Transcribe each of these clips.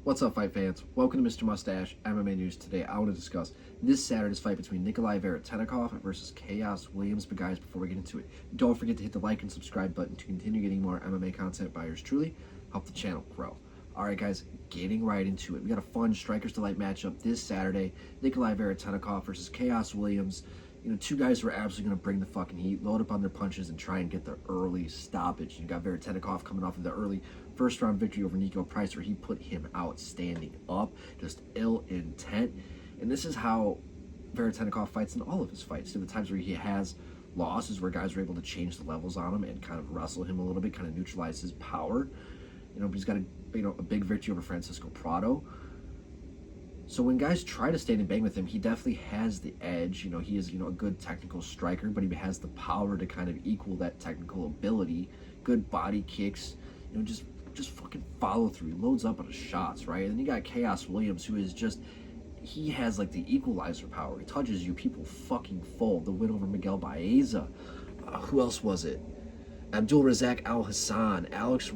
What's up, fight fans? Welcome to Mr. Mustache MMA News. Today, I want to discuss this Saturday's fight between Nikolay Veretennikov versus Khaos. But guys, before we get into it, don't forget to hit the like and subscribe button to continue getting more MMA content by yours truly. Help the channel grow. All right, guys, getting right into it. We got a fun Strikers Delight matchup this Saturday. Nikolay Veretennikov versus Khaos Williams. You know, two guys who are absolutely going to bring the fucking heat, load up on their punches, and try and get the early stoppage. You got Veretennikov coming off of the early first-round victory over Nico Price, where he put him out standing up, just ill intent. And this is how Veretennikov fights in all of his fights. The times where he has losses, where guys are able to change the levels on him and kind of wrestle him a little bit, kind of neutralize his power. You know, he's got a big victory over Francisco Prado. So when guys try to stand and bang with him, he definitely has the edge. You know, he is, a good technical striker, but he has the power to kind of equal that technical ability. Good body kicks, just fucking follow through. He loads up on his shots, right? And then you got Khaos Williams, who is he has like the equalizer power. He touches you, people fucking fold. The win over Miguel Baeza. Who else was it? Abdul Razak Al Hassan, Alex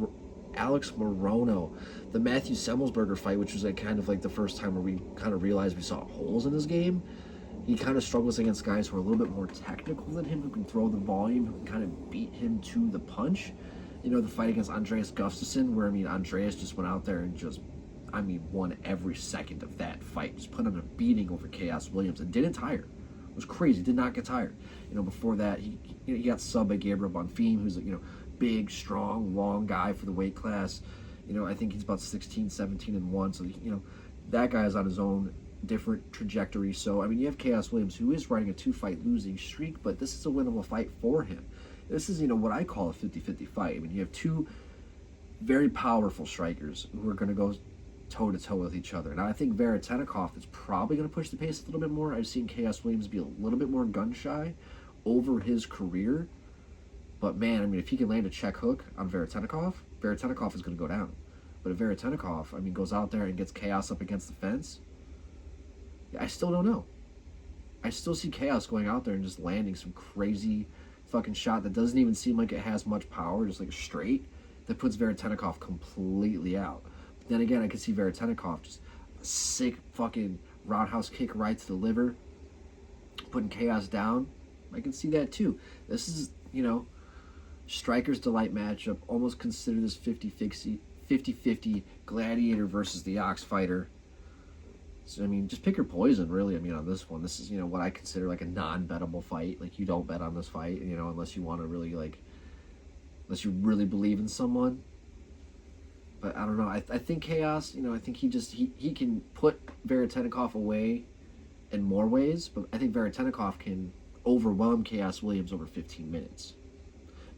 Morono, the Matthew Semmelsberger fight, which was kind of the first time where we kind of realized we saw holes in his game. He kind of struggles against guys who are a little bit more technical than him, who can throw the volume, who can kind of beat him to the punch. The fight against Andreas Gustafsson, where, Andreas just went out there and won every second of that fight. Just put on a beating over Khaos Williams and didn't tire. It was crazy. Did not get tired. Before that, he got subbed by Gabriel Bonfim, who's big, strong, long guy for the weight class. I think he's about 16, 17-1. So, that guy is on his own different trajectory. So, you have Khaos Williams, who is riding a 2-fight losing streak, but this is a winnable fight for him. This is, what I call a 50-50 fight. You have two very powerful strikers who are going to go toe-to-toe with each other. Now, I think Veretennikov is probably going to push the pace a little bit more. I've seen Khaos Williams be a little bit more gun-shy over his career. But, man, if he can land a check hook on Veretennikov is going to go down. But if Veretennikov, goes out there and gets Khaos up against the fence, I still don't know. I still see Khaos going out there and just landing some crazy fucking shot that doesn't even seem like it has much power, just straight, that puts Veretennikov completely out. But then again, I can see Veretennikov just a sick fucking roundhouse kick right to the liver, putting Khaos down. I can see that too. This is, Strikers Delight matchup. Almost consider this 50-50 gladiator versus the ox fighter. So, just pick your poison, really, on this one. This is, what I consider a non-bettable fight. You don't bet on this fight, unless you want to really, unless you really believe in someone. But I don't know. I think Khaos, I think he can put Veretennikov away in more ways, but I think Veretennikov can overwhelm Khaos Williams over 15 minutes.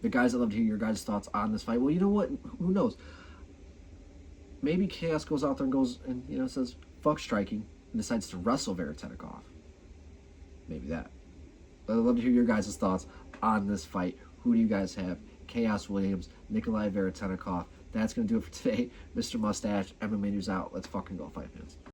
But guys, I'd love to hear your guys' thoughts on this fight. Well, you know what? Who knows? Maybe Khaos goes out there and goes and, says, fuck striking, and decides to wrestle Veretennikov. Maybe that. But I'd love to hear your guys' thoughts on this fight. Who do you guys have? Khaos Williams, Nikolay Veretennikov. That's going to do it for today. Mr. Mustache, MMA News out. Let's fucking go, fight fans.